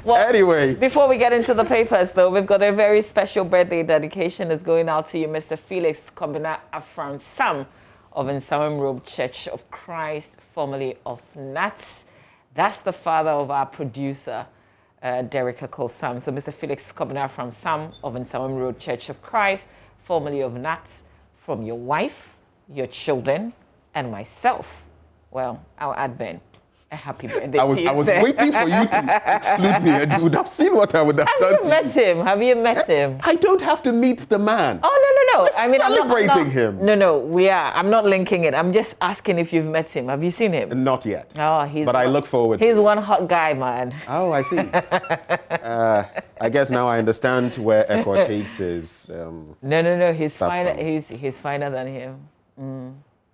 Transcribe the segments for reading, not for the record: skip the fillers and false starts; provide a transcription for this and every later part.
Well, anyway. Before we get into the papers, though, we've got a very special birthday dedication is going out to you, Mr. Felix Kobina Afran Sam of Nsawam Road Church of Christ, formerly of NATS. That's the father of our producer, Derek Akol Sam. So Mr. Felix Kobina Afran Sam of Nsawam Road Church of Christ, formerly of NATS, from your wife, your children, and myself. Well, I'll add Ben. A happy birthday I was waiting for you to exclude me, and you would have seen what I would have done to you. Have you met him? I don't have to meet the man. Oh, no. We're celebrating him. No, we are. I'm not linking it. I'm just asking if you've met him. Have you seen him? Not yet. Oh, I look forward to He's it. one hot guy, man. Oh, I see. I guess now I understand where Echo takes his... No. He's finer. He's finer than him.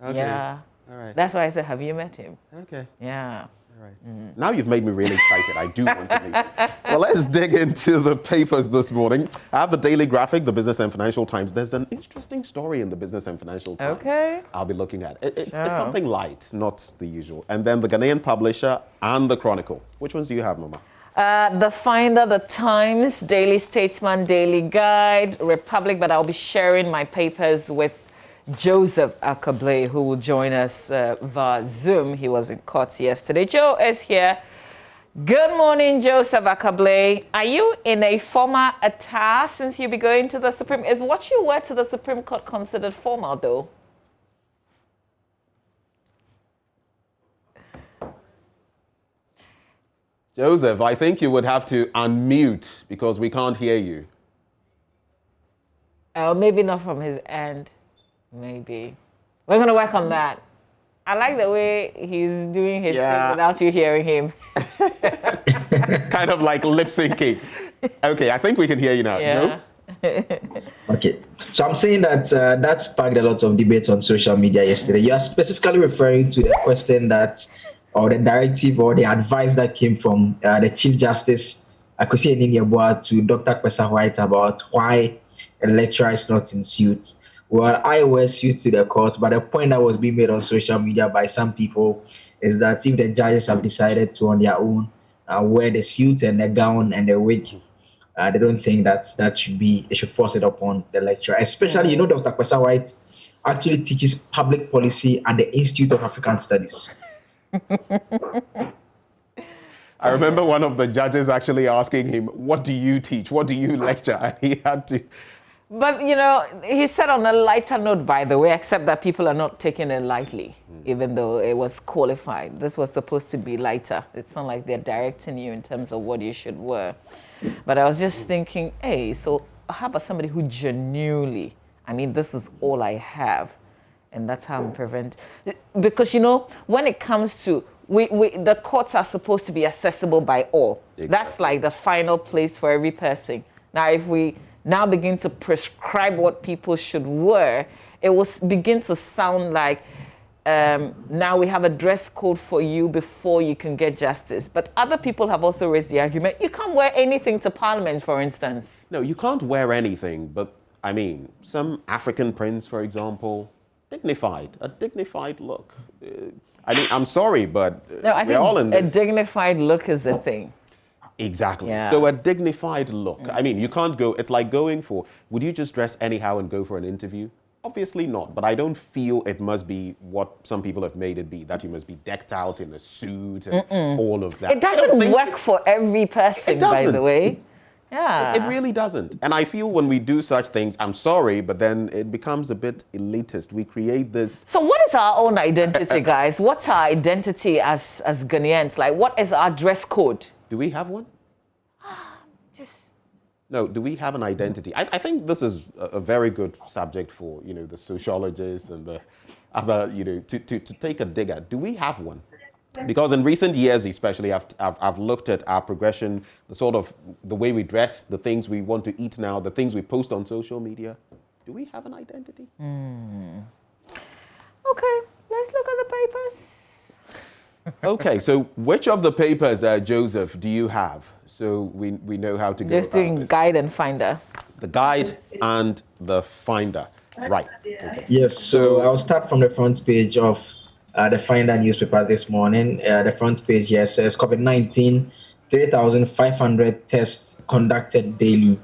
Okay. Yeah. All right. That's why I said, have you met him? Okay. Yeah. All right. Now you've made me really excited. I do want to meet him. Well, let's dig into the papers this morning. I have the Daily Graphic, the Business and Financial Times. There's an interesting story in the Business and Financial Times. Okay. I'll be looking at. It's something light, not the usual. And then the Ghanaian Publisher and the Chronicle. Which ones do you have, Mama? The Finder, the Times, Daily Statesman, Daily Guide, Republic, but I'll be sharing my papers with Joseph Akable, who will join us via Zoom. He was in court yesterday. Joe is here. Good morning, Joseph Akable. Are you in a formal attire since you'll be going to the Supreme? Is what you wear to the Supreme Court considered formal, though? Joseph, I think you would have to unmute because we can't hear you. Maybe not from his end. Maybe. We're going to work on that. I like the way he's doing his thing without you hearing him. Kind of like lip syncing. Okay, I think we can hear you now. Yeah. Joe? Okay. So I'm saying that that sparked a lot of debates on social media yesterday. You are specifically referring to the question that, or the directive or the advice that came from the Chief Justice, Akwesi Eniniabua, to Dr. Kwesa White about why a lecturer is not in suit. Well, I wear suits to the court, but the point that was being made on social media by some people is that if the judges have decided to on their own wear the suit and the gown and the wig, they don't think that should be, they should force it upon the lecturer. Especially, Dr. Kwesa White actually teaches public policy at the Institute of African Studies. I remember one of the judges actually asking him, what do you teach? What do you lecture? And he had to... But, he said on a lighter note, by the way, except that people are not taking it lightly, even though it was qualified. This was supposed to be lighter. It's not like they're directing you in terms of what you should wear. But I was just thinking, hey, so how about somebody who genuinely, this is all I have, and that's how I'm prevent. Because, when it comes to, the courts are supposed to be accessible by all. Exactly. That's like the final place for every person. Now, if we now begin to prescribe what people should wear, it will begin to sound like now we have a dress code for you before you can get justice. But other people have also raised the argument, you can't wear anything to Parliament, for instance. No, you can't wear anything, but some African prince, for example, a dignified look. I'm sorry, but we're all in this. A dignified look is the thing. Exactly. Yeah. So a dignified look. You can't go, it's like going for, would you just dress anyhow and go for an interview? Obviously not, but I don't feel it must be what some people have made it be, that you must be decked out in a suit and all of that. It doesn't work for every person, by the way. Yeah. It really doesn't. And I feel when we do such things, I'm sorry, but then it becomes a bit elitist. We create this... So what is our own identity, guys? What's our identity as Ghanaians? Like, what is our dress code? Do we have one? No, do we have an identity? I think this is a very good subject for, the sociologists and the other, to take a dig at. Do we have one? Because in recent years, especially, I've looked at our progression, the way we dress, the things we want to eat now, the things we post on social media. Do we have an identity? Okay, let's look at the papers. Okay, so which of the papers, Joseph, do you have? So we know how to go Just about doing this. Guide and Finder. The Guide and the Finder. Right. Okay. Yes, so I'll start from the front page of the Finder newspaper this morning. The front page here says COVID-19 3,500 tests conducted daily.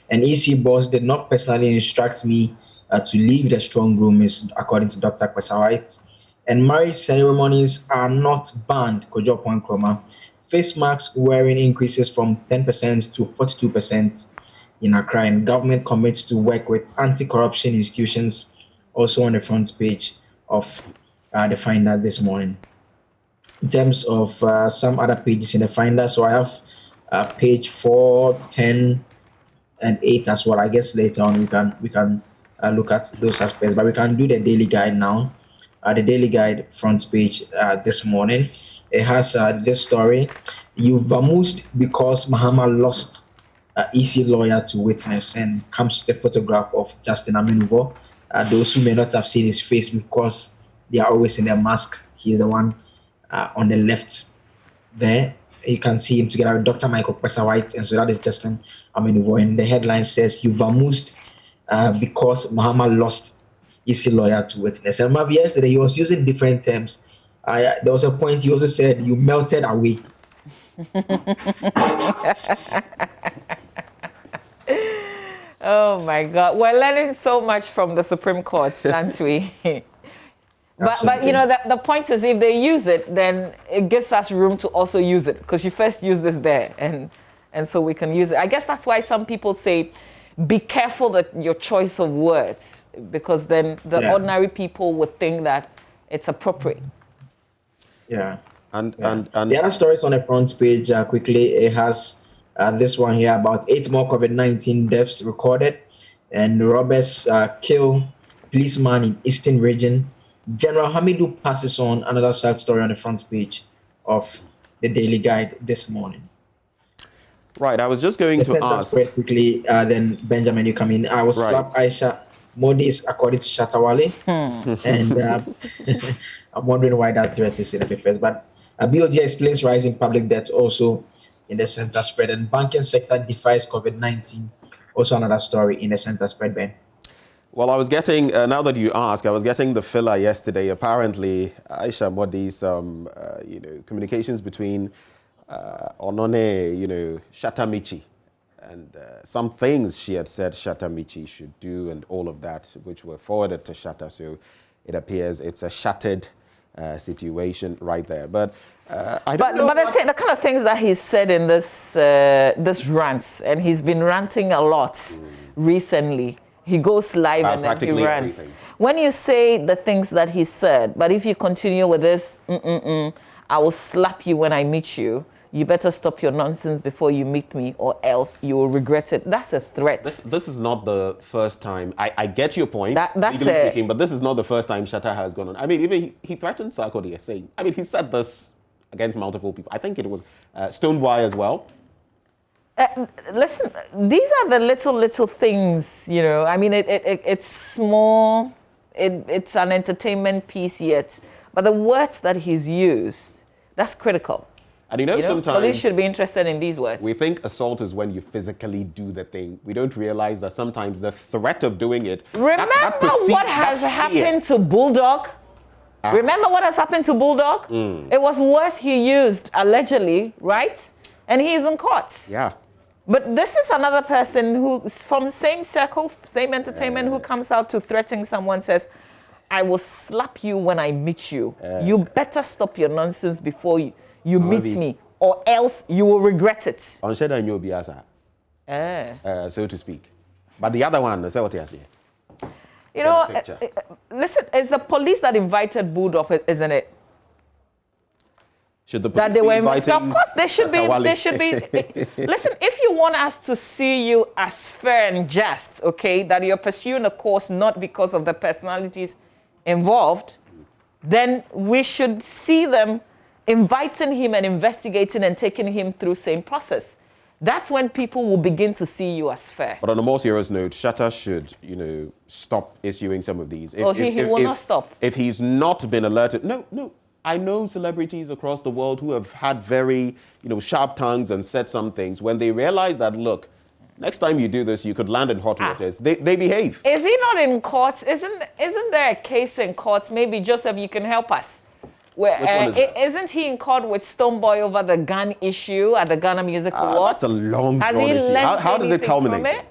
And EC boss did not personally instruct me to leave the strong room, according to Dr. Kwesawait. And marriage ceremonies are not banned, Kojo Nkrumah. Face masks wearing increases from 10% to 42% in Accra, and government commits to work with anti-corruption institutions, also on the front page of the Finder this morning. In terms of some other pages in the Finder, so I have page 4, 10, and 8 as well. I guess later on we can look at those aspects, but we can do the Daily Guide now. The Daily Guide front page this morning. It has this story: "You vamoosed because Mahama lost EC lawyer to witness," and comes the photograph of Justin Amenuvo. Those who may not have seen his face because they are always in their mask, he's the one on the left there. You can see him together with Dr. Michael Kwesawait, and so that is Justin Amenuvo. And the headline says, "You vamoosed because Mahama lost EC lawyer to witness." And Mavi, yesterday he was using different terms. There was a point he also said, "You melted away." Oh my God, we're learning so much from the Supreme Court, aren't we? But you know, the point is, if they use it, then it gives us room to also use it, because you first use this there, and so we can use it. I guess that's why some people say, be careful that your choice of words, because then the ordinary people would think that it's appropriate. Yeah. And the other stories on the front page, quickly, it has this one here about 8 more COVID-19 deaths recorded, and robbers kill policeman in Eastern region. General Hamidu passes on, another sad story on the front page of the Daily Guide this morning. Right, I was just going to ask. Very quickly, then Benjamin, you come in. I will slap Aisha Modi's, according to Shatawale. And I'm wondering why that threat is in the papers. But BOG explains rising public debt also in the center spread. And banking sector defies COVID-19. Also another story in the center spread, Ben. Well, I was getting, now that you ask, I was getting the filler yesterday. Apparently, Aisha Modi's, communications between Onone, Shatamichi, and some things she had said Shatamichi should do and all of that, which were forwarded to Shatta. So it appears it's a shattered situation right there. But I don't know. But the kind of things that he said in this rants, and he's been ranting a lot recently. He goes live and then he rants. Everything. When you say the things that he said, but if you continue with this, I will slap you when I meet you. You better stop your nonsense before you meet me, or else you will regret it. That's a threat. This is not the first time. I get your point, that's legally speaking, but this is not the first time Shatta has gone on. I mean, even he threatened Sarkodie, saying, I mean, he said this against multiple people. I think it was Stonebwoy as well. Listen, these are the little things, you know. I mean, it's small. It's an entertainment piece yet. But the words that he's used, that's critical. And you know, sometimes police should be interested in these words. We think assault is when you physically do the thing. We don't realize that sometimes the threat of doing it. Remember what has happened to Bulldog? Remember what has happened to Bulldog? It was words he used, allegedly, right? And he's in court. Yeah. But this is another person who, from same circles, same entertainment, who comes out to threaten someone, says, I will slap you when I meet you. You better stop your nonsense before you meet me, or else you will regret it. So to speak. But the other one, say what you say. You know, listen, it's the police that invited Bulldog, isn't it? Should the police be inviting? Of course, they should be. Listen, if you want us to see you as fair and just, okay, that you're pursuing a course not because of the personalities involved, then we should see them inviting him and investigating and taking him through same process. That's when people will begin to see you as fair. But on a more serious note, Shatta should, stop issuing some of these. He will not stop. If he's not been alerted, no. I know celebrities across the world who have had very, sharp tongues and said some things. When they realize that, look, next time you do this, you could land in hot waters, they behave. Is he not in court? Isn't there a case in court? Maybe, Joseph, you can help us. Where, Which one is that? isn't he in court with Stonebwoy over the gun issue at the Ghana Music Awards? That's a long Has he issue. learned How did it anything from culminate? it?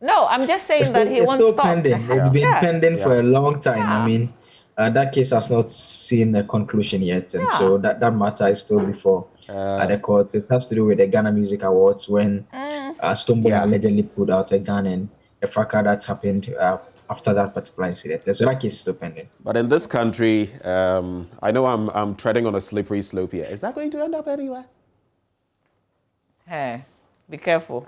No, I'm just saying that he It's won't still stop. pending. It's been pending for a long time. Yeah. I mean, that case has not seen a conclusion yet, and so that matter is still before the court. It has to do with the Ghana Music Awards when Stonebwoy allegedly pulled out a gun and a fracas that happened after that particular incident. So that case is still pending. But in this country, I know I'm treading on a slippery slope here. Is that going to end up anywhere? Hey, be careful.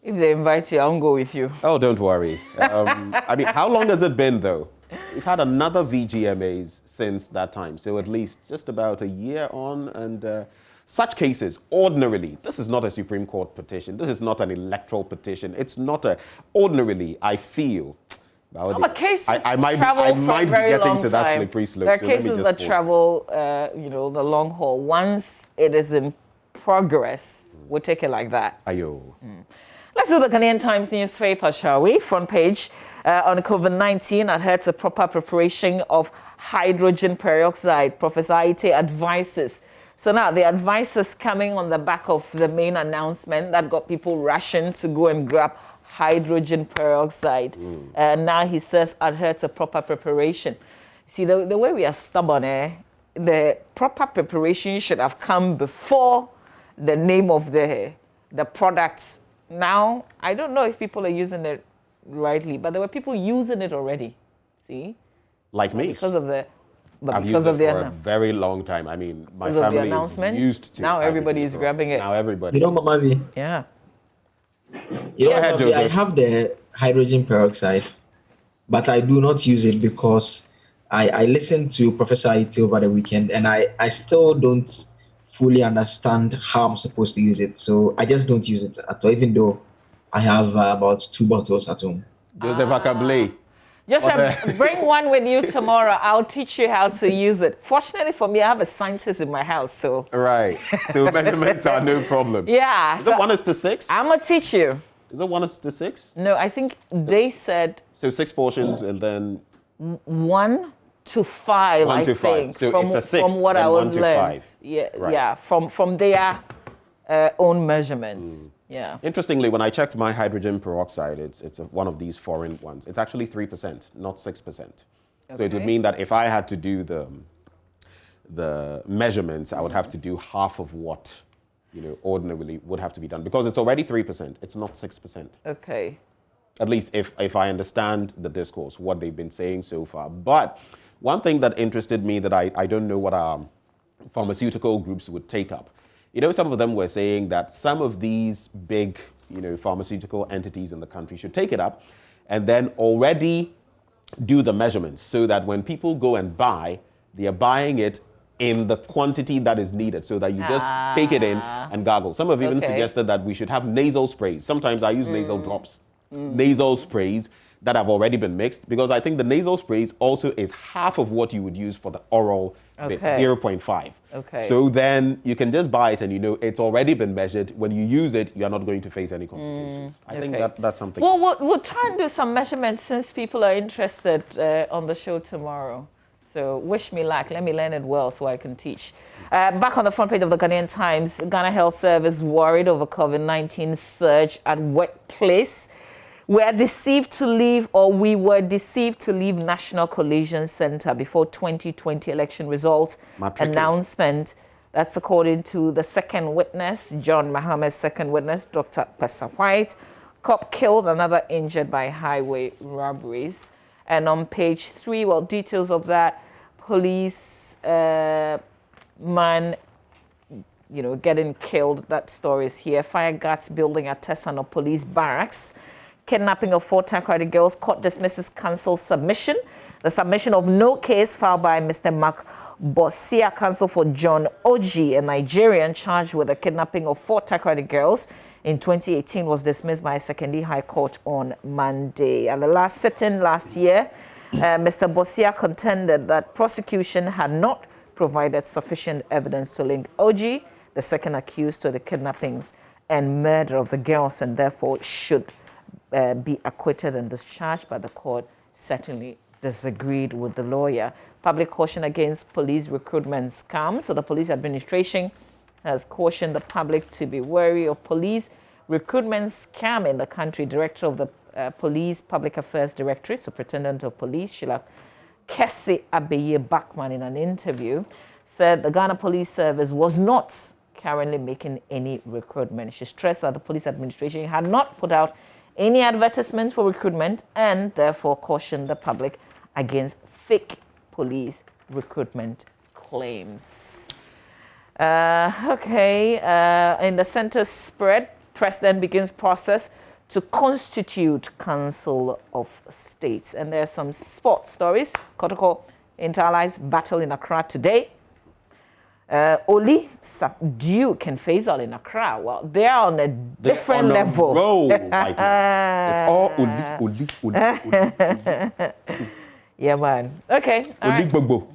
If they invite you, I won't go with you. Oh, don't worry. I mean, how long has it been, though? We've had another VGMAs since that time, so at least just about a year on, and such cases, ordinarily, this is not a Supreme Court petition, this is not an electoral petition, it's not a, ordinarily, I feel, cases I might be getting to that slippery slope. There are cases that travel, the long haul. Once it is in progress, we'll take it like that. Ayo. Let's do the Ghanaian Times newspaper, shall we? Front page on COVID-19 adhered to proper preparation of hydrogen peroxide. Professor Aite advises. So now the advice is coming on the back of the main announcement that got people rushing to go and grab hydrogen peroxide. Now he says adhere to proper preparation. See, the way we are stubborn, the proper preparation should have come before the name of the products. Now, I don't know if people are using it rightly, but there were people using it already. See? Like me. Because of the... But I've because used of it for a very long time. I mean, my family is used to. Now everybody is grabbing it. Now everybody. Mama V. Yeah. Go ahead, Joseph. I have the hydrogen peroxide, but I do not use it because I listened to Professor Aite over the weekend, and I still don't fully understand how I'm supposed to use it. So I just don't use it at all, even though I have about 2 bottles at home. Joseph Akable. Just bring one with you tomorrow. I'll teach you how to use it. Fortunately for me, I have a scientist in my house, so... Right. So measurements are no problem. Yeah. Is it 1:6? I'm going to teach you. Is it 1:6? No, I think they said... So 6 portions and then... 1 to 5, 1 to 5. think. So it's a 6 from what I was learned. Yeah, right. Yeah, from their own measurements. Yeah. Interestingly, when I checked my hydrogen peroxide, it's one of these foreign ones. It's actually 3%, not 6%. Okay. So it would mean that if I had to do the measurements, I would have to do half of what ordinarily would have to be done, because it's already 3%. It's not 6%. Okay. At least if I understand the discourse, what they've been saying so far. But one thing that interested me that I don't know what our pharmaceutical groups would take up. Some of them were saying that some of these big, pharmaceutical entities in the country should take it up and then already do the measurements so that when people go and buy, they are buying it in the quantity that is needed, so that you just take it in and gargle. Some have even suggested that we should have nasal sprays. Sometimes I use nasal drops, nasal sprays that have already been mixed, because I think the nasal sprays also is half of what you would use for the oral bit, 0.5. Okay. So then you can just buy it and it's already been measured. When you use it, you are not going to face any complications. I think that's something. Well, we'll try and do some measurements since people are interested on the show tomorrow. So wish me luck. Let me learn it well so I can teach. Back on the front page of the Ghanaian Times, Ghana Health Service worried over COVID-19 surge at workplace. We were deceived to leave National Collation Centre before 2020 election results announcement. That's according to the second witness, John Mahama's second witness, Dr. Pesa White. Cop killed, another injured by highway robberies. And on page 3, details of that, police man, getting killed. That story is here. Fire guards building at Tesano Police Barracks. Kidnapping of 4 Takoradi girls. Court dismisses counsel submission. The submission of no case filed by Mr. Mark Bosia, counsel for John Oji, a Nigerian charged with the kidnapping of 4 Takoradi girls in 2018, was dismissed by Secondary High Court on Monday. At the last sitting last year, Mr. Bosia contended that prosecution had not provided sufficient evidence to link Oji, the second accused, to the kidnappings and murder of the girls, and therefore should be acquitted and discharged, but the court certainly disagreed with the lawyer. public caution against police recruitment scams. So the police administration has cautioned the public to be wary of police recruitment scam in the country. Director of the Police Public Affairs Directorate, Superintendent of Police, Sheila Kese Abeye Bachman, in an interview, said the Ghana Police Service was not currently making any recruitment. She stressed that the police administration had not put out any advertisement for recruitment and therefore cautioned the public against fake police recruitment claims. In the center spread, President begins process to constitute Council of States. And there are some sports stories. Kotoko Inter-Allies battle in Accra today. Oli Duke and Faisal in Accra. Well, they're on a different level. It's all Oli. Yeah, man. Okay. Oli Gbogbo.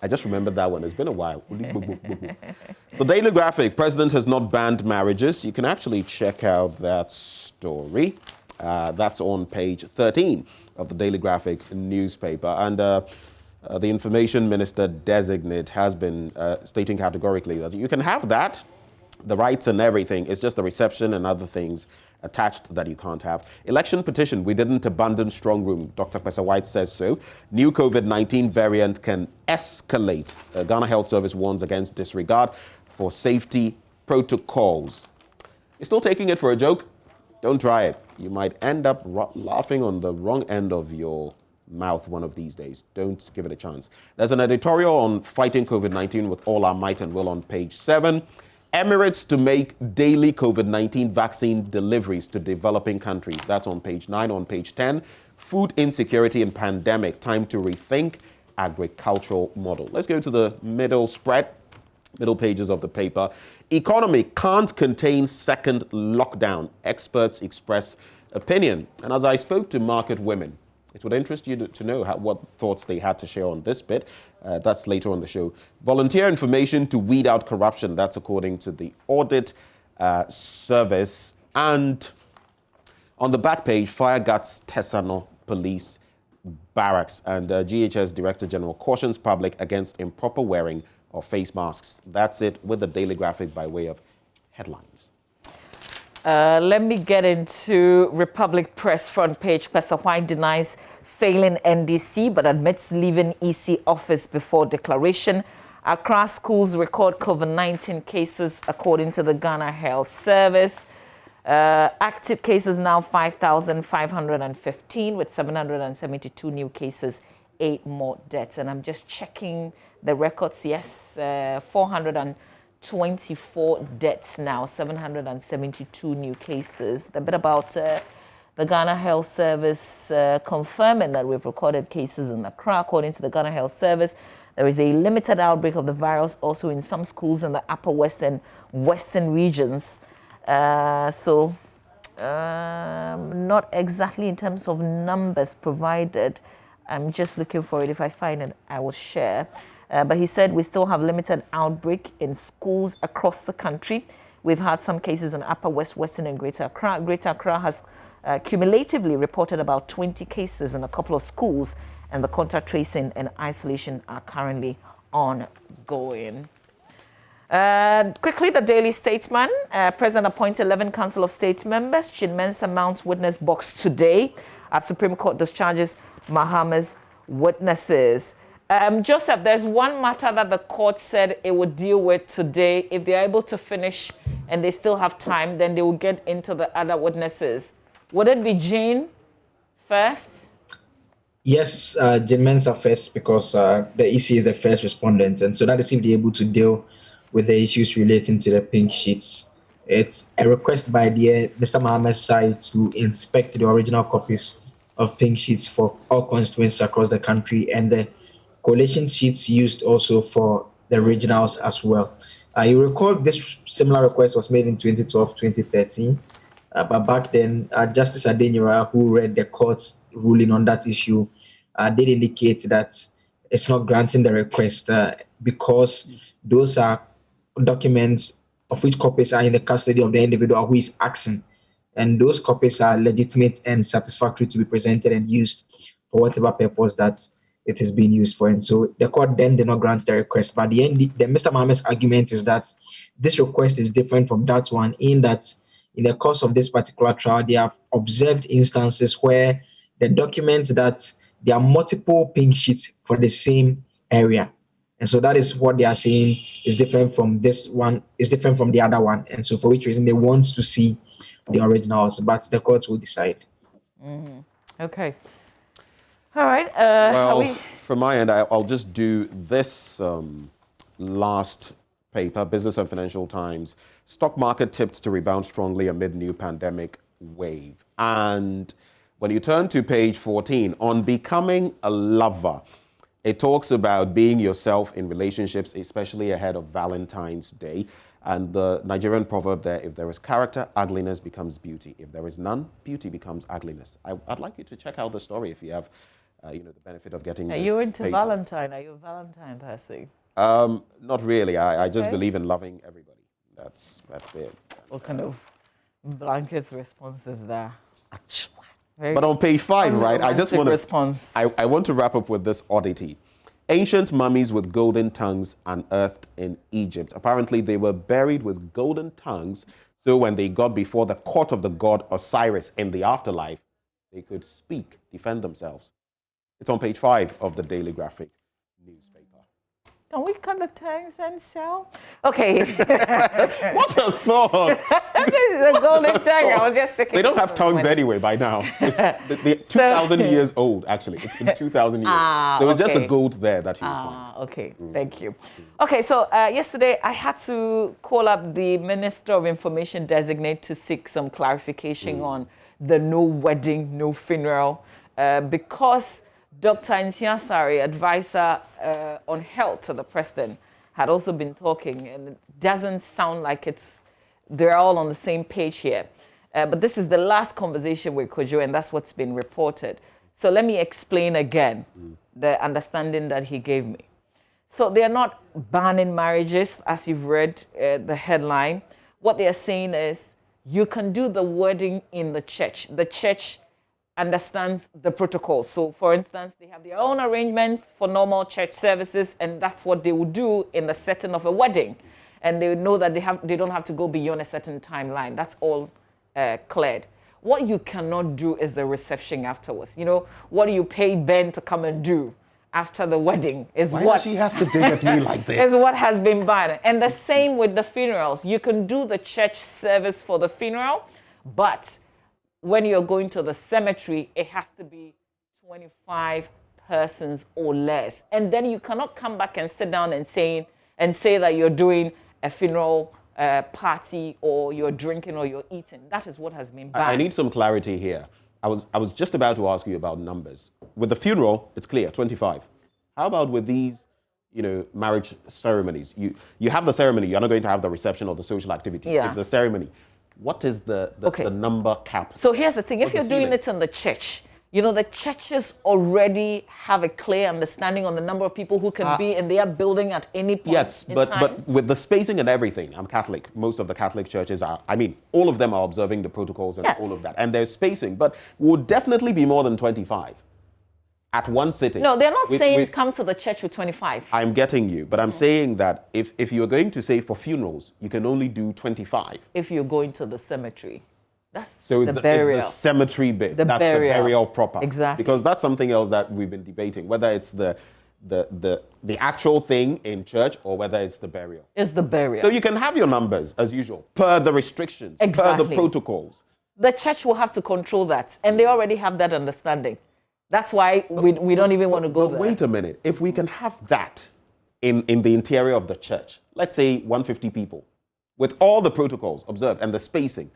I just remembered that one. It's been a while. The Daily Graphic, President has not banned marriages. You can actually check out that story. That's on page 13 of the Daily Graphic newspaper. And the information minister designate has been stating categorically that you can have that, the rights and everything. It's just the reception and other things attached that you can't have. Election petition, we didn't abandon strong room. Dr. Kwesa White says so. New COVID-19 variant can escalate. Ghana Health Service warns against disregard for safety protocols. You're still taking it for a joke? Don't try it. You might end up laughing on the wrong end of your mouth one of these days. Don't give it a chance. There's an editorial on fighting COVID-19 with all our might and will on page 7. Emirates to make daily COVID-19 vaccine deliveries to developing countries. That's on page 9. On page 10, food insecurity and pandemic, time to rethink agricultural model. Let's go to the middle spread, middle pages of the paper. Economy can't contain second lockdown. Experts express opinion. And as I spoke to market women, it would interest you to know what thoughts they had to share on this bit. That's later on the show. Volunteer information to weed out corruption. That's according to the audit service. And on the back page, fire guts Tesano Police Barracks. And GHS Director General cautions public against improper wearing of face masks. That's it with the Daily Graphic by way of headlines. Let me get into Republic Press front page. Kwesa White denies failing NDC but admits leaving EC office before declaration. Accra schools record COVID-19 cases according to the Ghana Health Service. Active cases now 5,515 with 772 new cases, 8 more deaths. And I'm just checking the records. Yes, 424 deaths now, 772 new cases. The bit about the Ghana Health Service confirming that we've recorded cases in Accra. According to the Ghana Health Service, there is a limited outbreak of the virus also in some schools in the upper west and western regions. Not exactly in terms of numbers provided. I'm just looking for it. If I find it, I will share. But he said we still have limited outbreak in schools across the country. We've had some cases in Upper West, Western and Greater Accra. Greater Accra has cumulatively reported about 20 cases in a couple of schools, and the contact tracing and isolation are currently ongoing. Quickly, the Daily Statesman. President appoints 11 Council of State members. Chin Mensah mounts witness box today as Supreme Court discharges Mahama's witnesses. Joseph, there's one matter that the court said it would deal with today. If they're able to finish and they still have time, then they will get into the other witnesses. Would it be Jane first? Yes, Jane Mensah first, because the EC is the first respondent, and so that is if they're able to deal with the issues relating to the pink sheets. It's a request by the Mr. Mohammed's side to inspect the original copies of pink sheets for all constituencies across the country, and the collation sheets used also for the regionals as well. You recall this similar request was made in 2012, 2013, but back then, Justice Adenyira, who read the court's ruling on that issue, did indicate that it's not granting the request because those are documents of which copies are in the custody of the individual who is asking, and those copies are legitimate and satisfactory to be presented and used for whatever purpose that it is being used for. And so the court then did not grant the request. But the Mr. Mohammed's argument is that this request is different from that one, in that in the course of this particular trial, they have observed instances where the documents that there are multiple pink sheets for the same area. And so that is what they are saying is different from this one, is different from the other one. And so for which reason they want to see the originals, but the court will decide. Mm-hmm. Okay. All right. Well, from my end, I'll just do this last paper, Business and Financial Times. Stock market tipped to rebound strongly amid new pandemic wave. And when you turn to page 14, on becoming a lover, it talks about being yourself in relationships, especially ahead of Valentine's Day. And the Nigerian proverb there, if there is character, ugliness becomes beauty. If there is none, beauty becomes ugliness. I'd like you to check out the story if you have the benefit of getting this. Are you into paper. Valentine? Are you a Valentine person? Not really. I just believe in loving everybody. That's it. What kind of blanket response is there? But on page 5, right, I just want to response. I want to wrap up with this oddity. Ancient mummies with golden tongues unearthed in Egypt. Apparently, they were buried with golden tongues, so when they got before the court of the god Osiris in the afterlife, they could speak, defend themselves. It's on page 5 of the Daily Graphic newspaper. Can we cut the tongues and sell? Okay. What a thought! This is a golden tongue. I was just thinking. They don't have tongues anyway by now. They're 2,000 years old, actually. It's been 2,000 years. So it's just the gold there that you find. Okay, thank you. Okay, so yesterday I had to call up the Minister of Information designate to seek some clarification on the no wedding, no funeral, because Dr. Nsiasari, advisor on health to the president, had also been talking, and it doesn't sound like they're all on the same page here. But this is the last conversation with Kojo, and that's what's been reported. So let me explain again the understanding that he gave me. So they're not banning marriages, as you've read the headline. What they're saying is you can do the wedding in the church. The church understands the protocol. So, for instance, they have their own arrangements for normal church services, and that's what they will do in the setting of a wedding. And they know that they don't have to go beyond a certain timeline. That's all cleared. What you cannot do is the reception afterwards. You know, what do you pay Ben to come and do after the wedding Why does she have to dig at me like this? Is what has been banned. And the same with the funerals. You can do the church service for the funeral, but when you're going to the cemetery, it has to be 25 persons or less. And then you cannot come back and sit down and say that you're doing a funeral party, or you're drinking, or you're eating. That is what has been banned. I need some clarity here. I was just about to ask you about numbers. With the funeral, it's clear, 25. How about with these, marriage ceremonies? You have the ceremony. You're not going to have the reception or the social activities. Yeah. It's the ceremony. What is the number cap? So here's the thing. If you're doing it in the church, the churches already have a clear understanding on the number of people who can be in their building at any point. Yes, but with the spacing and everything, I'm Catholic. Most of the Catholic churches all of them are observing the protocols and all of that. And there's spacing, but would definitely be more than 25 at one sitting. No, they're not saying come to the church with 25. I'm getting you, but I'm saying that if you're going to say for funerals, you can only do 25. If you're going to the cemetery. That's so it's the burial. It's the cemetery bit. That's the burial proper. Exactly. Because that's something else that we've been debating, whether it's the actual thing in church or whether it's the burial. It's the burial. So you can have your numbers as usual, per the restrictions, per the protocols. The church will have to control that, and they already have that understanding. That's why we don't even want to go there. Wait a minute. If we can have that in the interior of the church, let's say 150 people, with all the protocols observed and the spacing,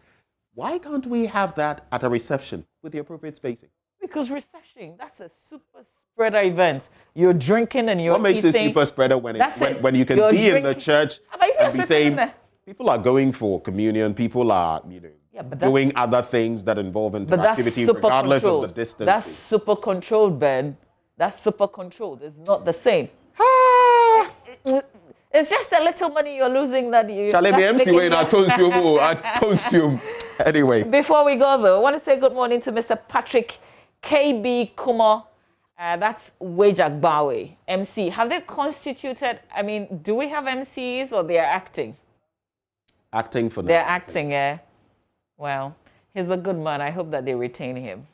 why can't we have that at a reception with the appropriate spacing? Because reception, that's a super spreader event. You're drinking and you're eating. What makes it super spreader when you can be in the church and be saying, people are going for communion, people are, doing other things that involve interactivity regardless of the distance. That's super controlled, Ben. That's super controlled. It's not the same. It's just a little money you're losing that you... Anyway. Before we go, though, I want to say good morning to Mr. Patrick KB Kumar That's Wage Agbawe, MC. Have they constituted, I mean, do we have MCs or they are acting? Acting for now. They're acting, yeah. Well, he's a good man. I hope that they retain him.